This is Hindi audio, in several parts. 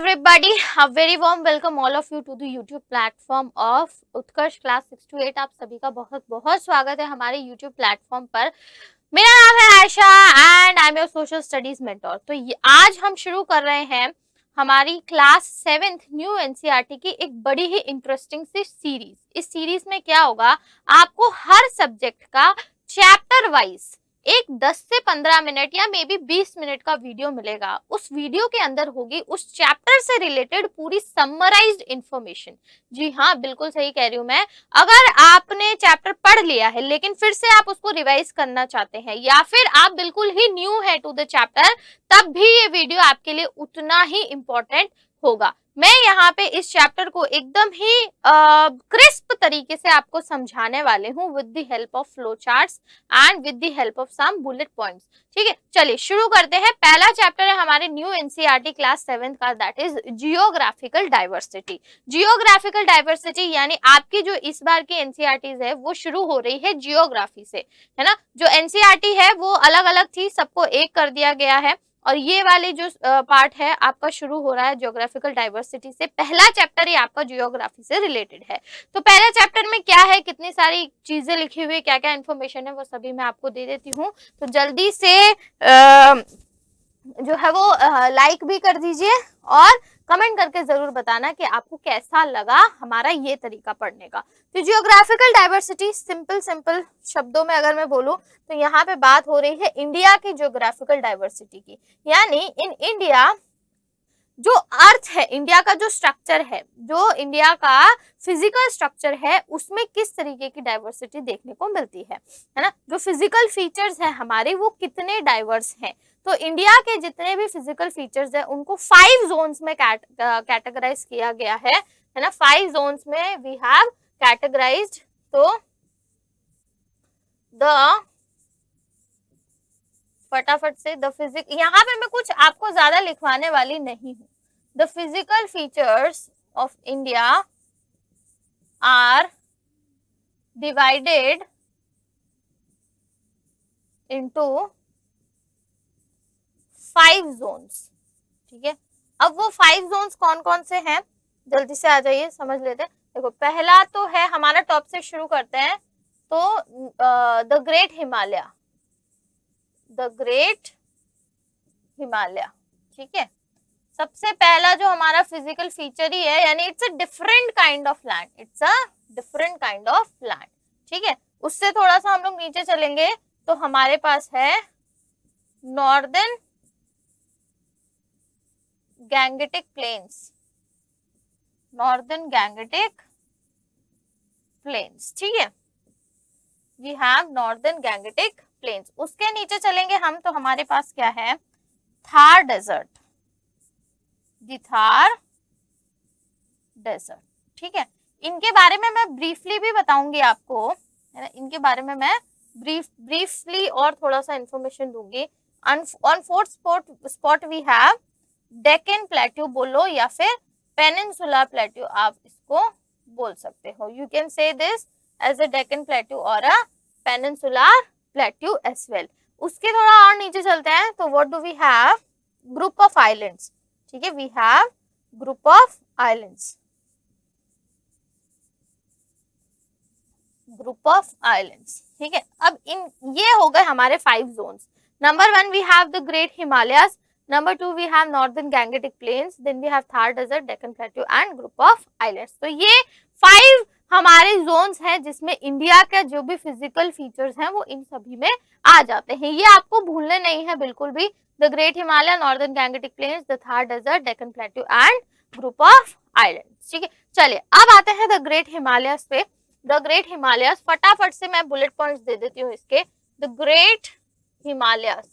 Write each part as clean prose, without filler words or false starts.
everybody, a very warm welcome all of you to the YouTube platform of Utkarsh class 6 to 8। आप सभी का बहुत बहुत स्वागत है हमारे YouTube प्लेटफॉर्म पर। मेरा नाम है Ayesha and I am your social studies mentor. तो आज हम शुरू कर रहे हैं हमारी क्लास 7th न्यू एनसीईआरटी की एक बड़ी ही इंटरेस्टिंग सी सीरीज। इस सीरीज में क्या होगा, आपको हर सब्जेक्ट का चैप्टर वाइज एक 10 से 15 मिनट या मे बी 20 मिनट का वीडियो मिलेगा। उस वीडियो के अंदर होगी उस चैप्टर से रिलेटेड पूरी समराइज्ड इंफॉर्मेशन। जी हाँ, बिल्कुल सही कह रही हूँ मैं। अगर आपने चैप्टर पढ़ लिया है लेकिन फिर से आप उसको रिवाइज करना चाहते हैं या फिर आप बिल्कुल ही न्यू है टू द चैप्टर, तब भी ये वीडियो आपके लिए उतना ही इम्पोर्टेंट होगा। मैं यहाँ पे इस चैप्टर को एकदम ही क्रिस्प तरीके से आपको समझाने वाले हूँ with the help of flow charts and with the help of some bullet points. ठीक है, चलिए शुरू करते हैं। पहला चैप्टर है हमारे न्यू एनसीईआरटी क्लास 7th का, that is geographical diversity. Geographical diversity यानी आपकी जो इस बार की एनसीईआरटीज है वो शुरू हो रही है जियोग्राफी से, है ना। जो एनसीईआरटी है वो अलग अलग थी, सबको एक कर दिया गया है और ये वाले जो पार्ट है आपका शुरू हो रहा है ज्योग्राफिकल डाइवर्सिटी से। पहला चैप्टर ही आपका जियोग्राफी से रिलेटेड है। तो पहले चैप्टर में क्या है, कितनी सारी चीजें लिखी हुई है, क्या क्या इन्फॉर्मेशन है, वो सभी मैं आपको दे देती हूँ। तो जल्दी से जो है वो लाइक भी कर दीजिए और कमेंट करके जरूर बताना कि आपको कैसा लगा हमारा ये तरीका पढ़ने का। तो जियोग्राफिकल डाइवर्सिटी सिंपल शब्दों में अगर मैं बोलूं तो यहाँ पे बात हो रही है इंडिया की जियोग्राफिकल डाइवर्सिटी की। यानी इन इंडिया जो अर्थ है, इंडिया का जो स्ट्रक्चर है, जो इंडिया का फिजिकल स्ट्रक्चर है, उसमें किस तरीके की डाइवर्सिटी देखने को मिलती है ना। जो फिजिकल फीचर्स है हमारे वो कितने डाइवर्स हैं। तो इंडिया के जितने भी फिजिकल फीचर्स है उनको 5 जोन्स में कैटेगराइज किया गया है ना। 5 जोन्स में वी हैव कैटेगराइज्ड। तो द फटाफट से द फिजिक, यहाँ पे मैं कुछ आपको ज्यादा लिखवाने वाली नहीं हूँ। The physical features of India are divided into 5 zones. ठीक है, अब वो 5 जोन्स कौन कौन से हैं, जल्दी से आ जाइए समझ लेते हैं। देखो, पहला तो है हमारा, टॉप से शुरू करते हैं। तो the great Himalaya, the great Himalaya. ठीक है, सबसे पहला जो हमारा फिजिकल फीचर ही है, यानी it's a different kind of land, it's a different kind of land. ठीक है, उससे थोड़ा सा हम लोग नीचे चलेंगे तो हमारे पास है northern Gangetic plains, northern Gangetic plains. ठीक है, we have northern Gangetic plains. उसके नीचे चलेंगे हम तो हमारे पास क्या है, Thar desert, the Thar desert. ठीक है, इनके बारे में मैं ब्रीफली भी बताऊंगी आपको, है ना। इनके बारे में मैं ब्रीफली और थोड़ा सा इंफॉर्मेशन दूंगी। On 4th spot we have Deccan plateau बोलो या फिर पेनिनसुला प्लेट्यू, आप इसको बोल सकते हो। You can say this as a Deccan plateau और a peninsular plateau as well. उसके थोड़ा और नीचे चलते हैं तो what do we have, group of islands. ठीक है, we have group of islands, group of islands. ठीक है, अब ये हो गए हमारे 5 zones. Number 1 we have the great Himalayas, number 2 we have northern Gangetic plains, then we have Thar desert, Deccan plateau and group of islands. तो ये 5 हमारे जोन्स हैं जिसमें इंडिया के जो भी फिजिकल फीचर्स हैं वो इन सभी में आ जाते हैं। ये आपको भूलने नहीं है बिल्कुल भी। The great Himalaya, northern Gangetic plains, the Thar desert, Deccan plateau and group of islands. ठीक है, चलिए अब आते हैं द ग्रेट हिमालयस पे। द ग्रेट हिमालयस, फटाफट से मैं बुलेट पॉइंट्स दे देती हूँ इसके। The great Himalayas,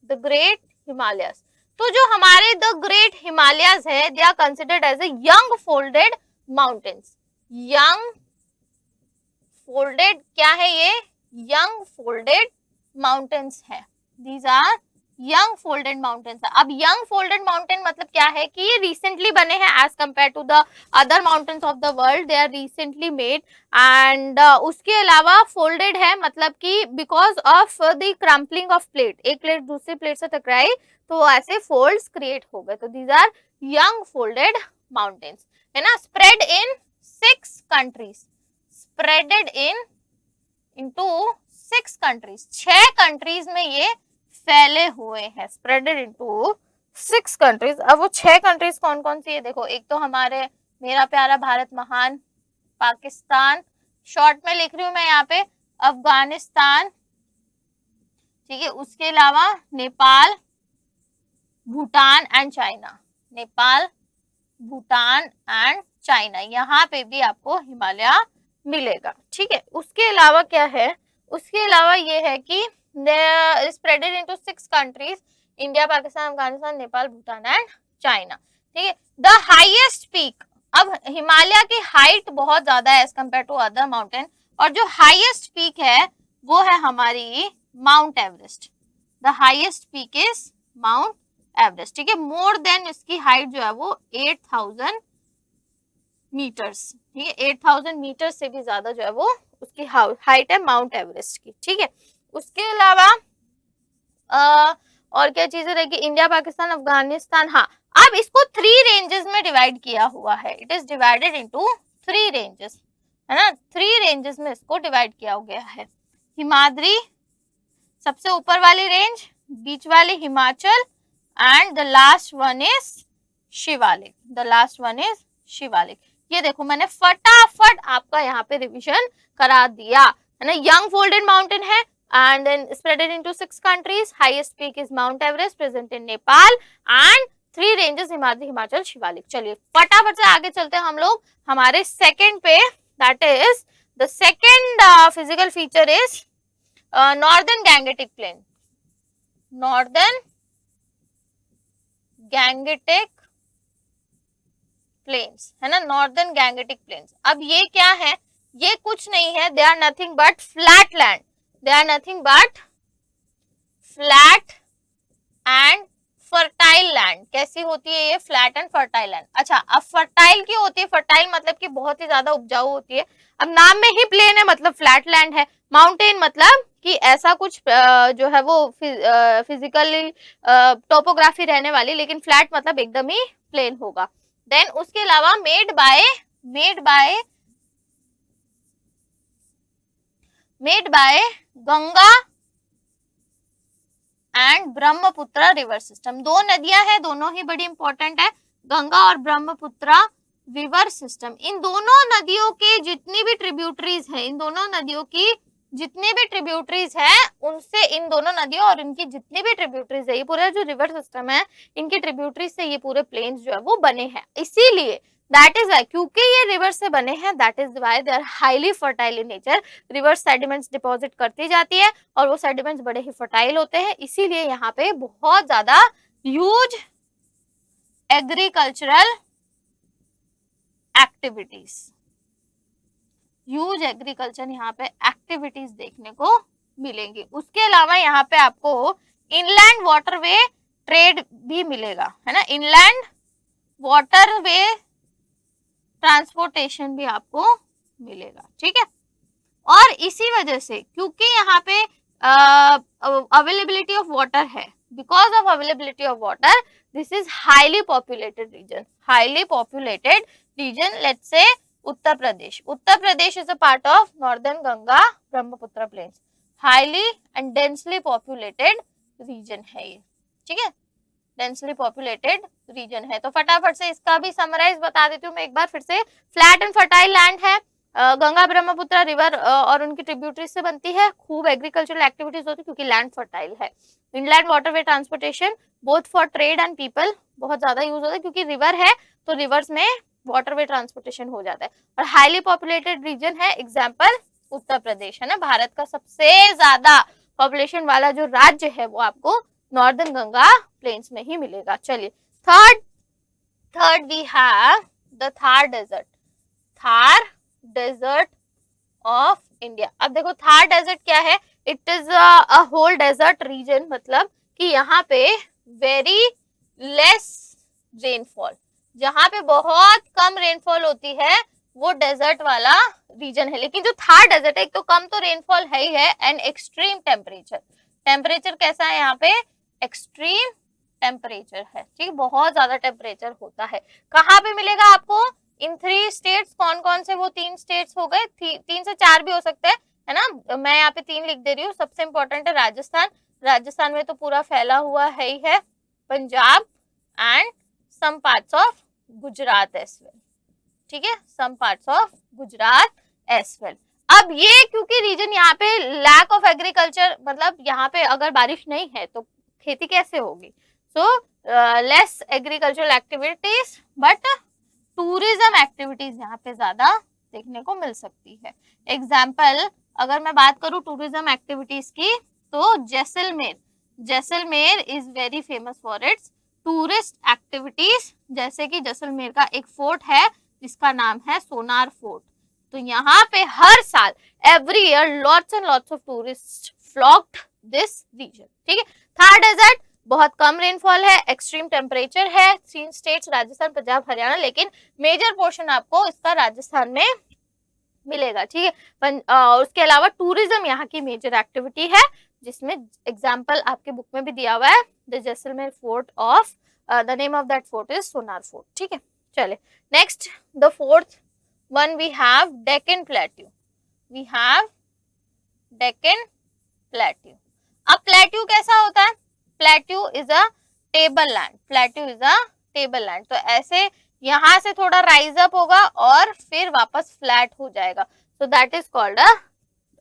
the great Himalayas. तो जो हमारे द ग्रेट हिमालयस है, they are considered as a young folded mountains. Young folded क्या है ये, यंग फोल्डेड माउंटेन्स है। These are young folded mountains है। अब यंग फोल्डेड माउंटेन मतलब क्या है कि ये रिसेंटली बने हैं as compare to the other mountains of the world, they are recently made. And उसके अलावा फोल्डेड है मतलब कि because of the crumpling of plate, एक प्लेट दूसरी प्लेट से टकराई तो ऐसे फोल्ड्स क्रिएट हो गए, तो these are young folded mountains, है ना। Spread in 6 countries, spreaded into 6 countries, 6 countries में ये फैले हुए हैं, स्प्रेडेड इनटू 6 कंट्रीज। अब वो 6 कंट्रीज कौन कौन सी है देखो, एक तो हमारे मेरा प्यारा भारत महान, पाकिस्तान, शॉर्ट में लिख रही हूं मैं यहाँ पे, अफगानिस्तान, ठीक है, उसके अलावा Nepal, Bhutan and China, Nepal, Bhutan and China, यहाँ पे भी आपको हिमालय मिलेगा, ठीक है। उसके अलावा क्या है, उसके अलावा ये है कि spreaded into 6 countries, India, Pakistan, Afghanistan, Nepal, Bhutan and China, ठीक है। द हाईएस्ट पीक, अब हिमालय की हाइट बहुत ज्यादा है as compare to other mountain, और जो हाईएस्ट पीक है वो है हमारी Mount Everest, the highest peak is Mount Everest, ठीक है। मोर देन इसकी हाइट जो है वो 8000 मीटर्स, ठीक है, 8000 मीटर से भी ज्यादा जो है वो उसकी हाइट है माउंट एवरेस्ट की, ठीक है। उसके अलावा और क्या चीजें रहेगी, इंडिया, पाकिस्तान, अफगानिस्तान, हाँ। अब इसको 3 रेंजेस में डिवाइड किया हुआ है, it is divided into 3 ranges, है ना, 3 रेंजेस में इसको डिवाइड किया गया है। हिमाद्री सबसे ऊपर वाली रेंज, बीच वाली Himachal, and the last one is Shivalik, the last one is Shivalik. ये देखो मैंने फटाफट आपका यहाँ पे रिवीजन करा दिया, है ना। यंग फोल्डेड माउंटेन है and then spreaded into 6 countries, highest peak is Mount Everest present in Nepal and 3 ranges Himadri, Himachal, Shivalik. चलिए फटाफट से आगे चलते हैं हम लोग हमारे सेकंड पे, that is the second physical feature is northern Gangetic plain, northern Gangetic plains, है ना, northern Gangetic plains। अब ये क्या है, ये कुछ नहीं है, they are nothing but flat land, they are nothing but flat and fertile land। कैसी होती है ये फ्लैट एंड फर्टाइल लैंड? अच्छा, अब फर्टाइल क्यों होती है, फर्टाइल मतलब कि बहुत ही ज्यादा उपजाऊ होती है। अब नाम में ही प्लेन है मतलब फ्लैट लैंड है, माउंटेन मतलब कि ऐसा कुछ जो है वो फिजिकली टोपोग्राफी रहने वाली, लेकिन फ्लैट मतलब एकदम ही प्लेन होगा। देन उसके अलावा made by Ganga and Brahmaputra river system. 2 नदियां हैं, दोनों ही बड़ी इंपॉर्टेंट है, गंगा और ब्रह्मपुत्र रिवर सिस्टम। इन दोनों नदियों के जितनी भी ट्रिब्यूटरीज है, इन दोनों नदियों की जितनी भी ट्रिब्यूटरीज है, उनसे इन दोनों नदियों और इनकी जितनी भी ट्रिब्यूटरीज है, ये पूरा जो रिवर सिस्टम है, इनकी ट्रिब्यूटरीज से ये पूरे प्लेन्स जो है वो बने हैं। इसीलिए दैट इज वाई, क्योंकि ये रिवर से बने हैं, that is why they are highly fertile in nature. River sediments deposit करती जाती है और वो सेडिमेंट्स बड़े ही फर्टाइल होते हैं, इसीलिए यहाँ पे बहुत ज्यादा huge agricultural activities, huge agriculture यहाँ पे एक्टिविटीज देखने को मिलेंगी। उसके अलावा यहाँ पे आपको इनलैंड वाटरवे ट्रेड भी मिलेगा, है ना, इनलैंड वाटरवे ट्रांसपोर्टेशन भी आपको मिलेगा, ठीक है। और इसी वजह से क्योंकि यहाँ पे अवेलेबिलिटी ऑफ वाटर है, because of availability of water, this is highly populated region, highly populated region. Let's say Uttar Pradesh, Uttar Pradesh is a part of northern Ganga Brahmaputra plains, highly and densely populated region है ये, ठीक है, डेंसली पॉपुलेटेड रीजन है। तो फटाफट से इसका भी समराइज बता देती हूँ मैं एक बार फिर से। फ्लैट एंड फर्टाइल लैंड है, गंगा ब्रह्मपुत्र रिवर और उनकी ट्रिब्यूटरी से बनती है, खूब एग्रीकल्चरल एक्टिविटीज होती है क्योंकि लैंड फर्टाइल है। Inland waterway transportation both for trade and people बहुत ज्यादा यूज होता है, क्योंकि रिवर है तो रिवर्स में वाटरवे ट्रांसपोर्टेशन हो जाता है। और हाईली पॉपुलेटेड रीजन है, एग्जाम्पल उत्तर प्रदेश, है ना, भारत का सबसे ज्यादा पॉपुलेशन वाला जो राज्य है वो आपको नॉर्दर्न गंगा प्लेन्स में ही मिलेगा। चलिए third we have the Thar desert, Thar desert of India. अब देखो थार डेजर्ट क्या है, it is a whole desert region, मतलब कि यहाँ पे वेरी लेस रेनफॉल, जहाँ पे बहुत कम रेनफॉल होती है वो डेजर्ट वाला रीजन है। लेकिन जो थार डेजर्ट है, एक तो कम तो रेनफॉल है ही है, एंड एक्सट्रीम टेम्परेचर, टेम्परेचर कैसा है यहाँ पे, एक्सट्रीम टेम्परेचर है, ठीक, बहुत ज्यादा टेम्परेचर होता है। कहाँ पे मिलेगा आपको, इन 3 स्टेट्स, कौन कौन से, वो 3 स्टेट्स हो गए, 3 से 4 भी हो सकते हैं, है ना, मैं यहाँ पे 3 लिख दे रही हूँ। सबसे इंपॉर्टेंट है राजस्थान, राजस्थान में तो पूरा फैला हुआ है ही है, Punjab and some parts of Gujarat as well, ठीक है, some parts of Gujarat as well. अब ये क्योंकि रीजन यहाँ पे लैक ऑफ एग्रीकल्चर, मतलब यहाँ पे अगर बारिश नहीं है तो खेती कैसे होगी, so less agricultural activities, but tourism activities यहाँ पे ज्यादा देखने को मिल सकती है। एग्जाम्पल अगर मैं बात करूँ टूरिज्म एक्टिविटीज की, तो Jaisalmer, Jaisalmer is very famous for its tourist activities, जैसे कि जैसलमेर का एक फोर्ट है जिसका नाम है सोनार फोर्ट। तो यहाँ पे हर साल every year lots and lots of tourist flocked this region, ठीक है। थार डेजर्ट, बहुत कम रेनफॉल है, एक्सट्रीम टेम्परेचर है, 3 स्टेट्स राजस्थान, पंजाब, हरियाणा, लेकिन मेजर पोर्शन आपको इसका राजस्थान में मिलेगा, ठीक है। उसके अलावा टूरिज्म यहाँ की मेजर एक्टिविटी है, जिसमें एग्जाम्पल आपके बुक में भी दिया हुआ है, the Jaisalmer fort of, the name of that fort is Sonar fort, ठीक है। चले next, the fourth one we have Deccan plateau, we have Deccan plateau. अब प्लेट्यू कैसा होता है, plateau is a table land, plateau is a table land, तो ऐसे यहाँ से थोड़ा राइज अप होगा और फिर वापस फ्लैट हो जाएगा, so that is called a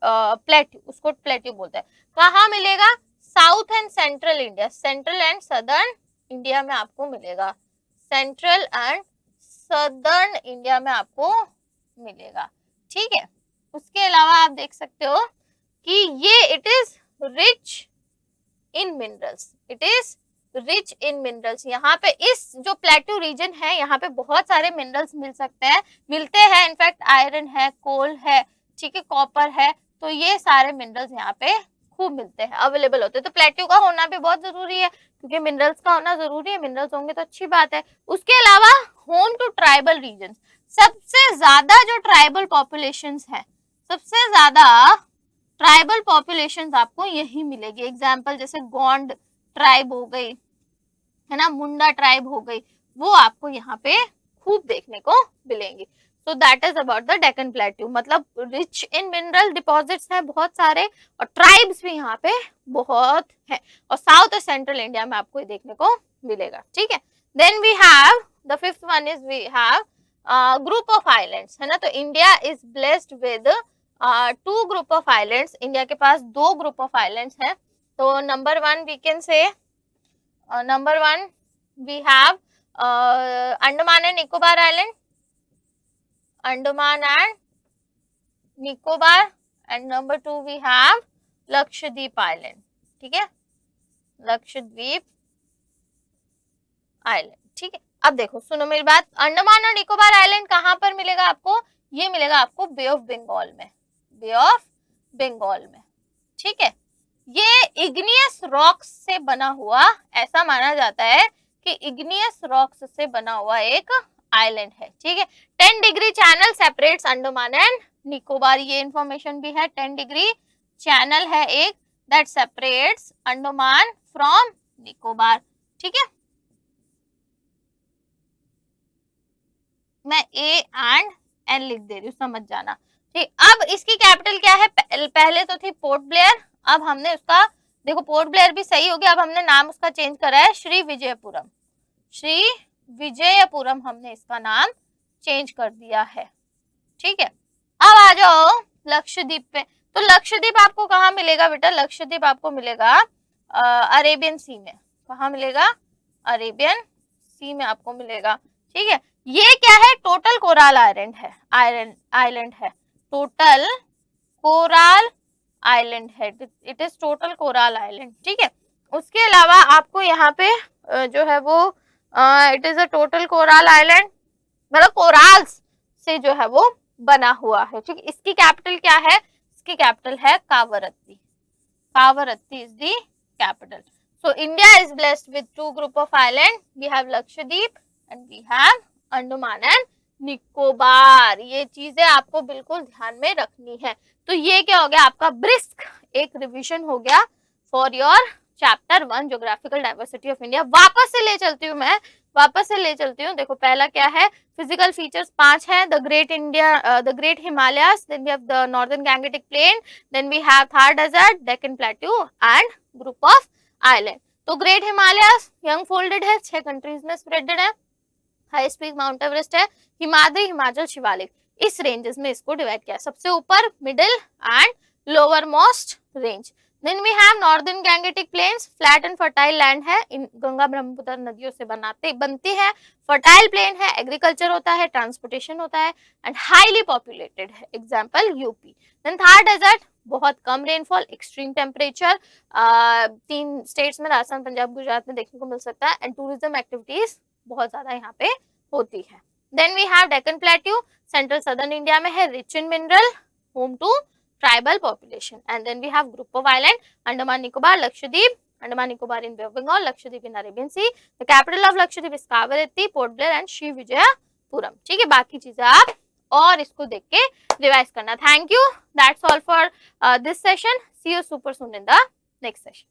plateau, उसको प्लेट्यू बोलते हैं। कहाँ मिलेगा, south and central India, central and southern India में आपको मिलेगा, सेंट्रल एंड सदर्न इंडिया में आपको मिलेगा, ठीक है। उसके अलावा आप देख सकते हो कि ये it is rich in minerals, it is rich in minerals. यहाँ पे इस जो प्लेट्यू रीजन है, यहाँ पे बहुत सारे मिनरल्स मिल सकते हैं, मिलते हैं, इनफैक्ट आयरन है, कोल है, ठीक है, कॉपर है, तो ये सारे मिनरल्स यहाँ पे खूब मिलते हैं, अवेलेबल होते हैं। तो प्लेट्यू का होना भी बहुत जरूरी है, क्योंकि मिनरल्स का होना जरूरी है, मिनरल्स होंगे तो अच्छी बात है। उसके अलावा होम टू ट्राइबल रीजन, सबसे ज्यादा जो ट्राइबल पॉपुलेशंस है, सबसे ज्यादा ट्राइबल पॉपुलेशंस आपको यही मिलेगी। एग्जाम्पल जैसे गोंड ट्राइब हो गई, है ना, मुंडा ट्राइब हो गई, वो आपको यहाँ पे खूब देखने को मिलेंगी। So that is about the Deccan plateau, मतलब रिच इन मिनरल डिपॉजिट्स हैं बहुत सारे, और ट्राइब्स भी यहाँ पे बहुत है, और साउथ और सेंट्रल इंडिया में आपको देखने को मिलेगा, ठीक है। Then we have the fifth one is we have group of islands, है ना, तो India is blessed with 2 group of islands, India के पास 2 ग्रुप ऑफ आइलैंड्स हैं। तो number 1 we can say, number 1 we have Andaman and Nicobar Island, Andaman and Nicobar, and number 2 we have Lakshadweep Island, ठीक है, लक्षद्वीप आइलैंड, ठीक है। अब देखो सुनो मेरी बात, अंडमान और निकोबार आइलैंड कहाँ पर मिलेगा आपको, ये मिलेगा आपको बे ऑफ बंगाल में, बे ऑफ बंगाल में, ठीक है। ये इग्नियस रॉक्स से बना हुआ, ऐसा माना जाता है कि इग्नियस रॉक्स से बना हुआ एक आइलैंड है, ठीक है। 10 degree channel separates Andaman and Nicobar, ये इंफॉर्मेशन भी है, 10 डिग्री चैनल है एक that separates Andaman from Nicobar, ठीक है। मैं ए एंड एन लिख दे रही हूँ, समझ जाना, ठीक। अब इसकी कैपिटल क्या है, पहले तो थी पोर्ट ब्लेयर, अब हमने उसका, देखो पोर्ट ब्लेयर भी सही हो गया, अब हमने नाम उसका चेंज करा है श्री विजयपुरम, श्री विजयपुरम हमने इसका नाम चेंज कर दिया है, ठीक है। अब आ जाओ लक्षद्वीप पे, तो लक्षद्वीप आपको कहाँ मिलेगा बेटा, लक्षद्वीप आपको मिलेगा अरेबियन सी में, कहाँ मिलेगा, अरेबियन सी में आपको मिलेगा, ठीक है। ये क्या है, टोटल कोराल आइलैंड है, आइलैंड है, टोटल कोराल आइलैंड है, it is total coral island, ठीक है। उसके अलावा आपको यहाँ पे जो है वो it is a total coral island, मतलब कोराल्स से जो है वो बना हुआ है, ठीक है। इसकी कैपिटल क्या है, इसकी कैपिटल है Kavaratti, Kavaratti is the capital. So India is blessed with two group of island. We have Lakshadweep and we have Andaman and Nicobar. ये चीजें आपको बिल्कुल ध्यान में रखनी है। तो ये क्या हो गया आपका ब्रिस्क एक रिवीजन हो गया for your chapter 1 geographical diversity of India. वापस से ले चलती हूँ मैं, वापस से ले चलती हूँ। देखो पहला क्या है, फिजिकल फीचर्स 5 है, the great India, the great Himalayas, then we have the northern Gangetic plain, then we have Thar desert, Deccan plateau and group of island. तो ग्रेट हिमालयस यंग फोल्डेड है, 6 कंट्रीज में स्प्रेडेड है, हाईएस्ट पीक माउंट एवरेस्ट है, हिमाद्री, हिमाचल, शिवालिक, इस रेंजेस में इसको डिवाइड किया, सबसे ऊपर, middle and lower most range. Then we have northern Gangetic plains, flat and fertile land है, इन गंगा ब्रह्मपुत्र नदियों से बनती है, फर्टाइल प्लेन है, एग्रीकल्चर होता है, ट्रांसपोर्टेशन होता है एंड हाईली पॉपुलेटेड है, example UP. Then Thar desert, बहुत कम रेनफॉल, एक्सट्रीम टेम्परेचर, 3 स्टेट्स में राजस्थान, पंजाब, गुजरात में देखने को मिल सकता है एंड टूरिज्म एक्टिविटीज बहुत ज्यादा यहाँ पे होती है। Then we have Deccan plateau, central southern India में है, rich in mineral, home to tribal population. And then we have group of island, Andaman Nicobar, Lakshadweep, Andaman Nicobar in Bay of Bengal, Lakshadweep in Arabian Sea, the capital of Lakshadweep is Kavaratti, Port Blair and Shri Vijayapuram. ठीक है, बाकी चीजें आप और इसको देख के रिवाइज करना। Thank you, that's all for this session, see you super soon in the next session.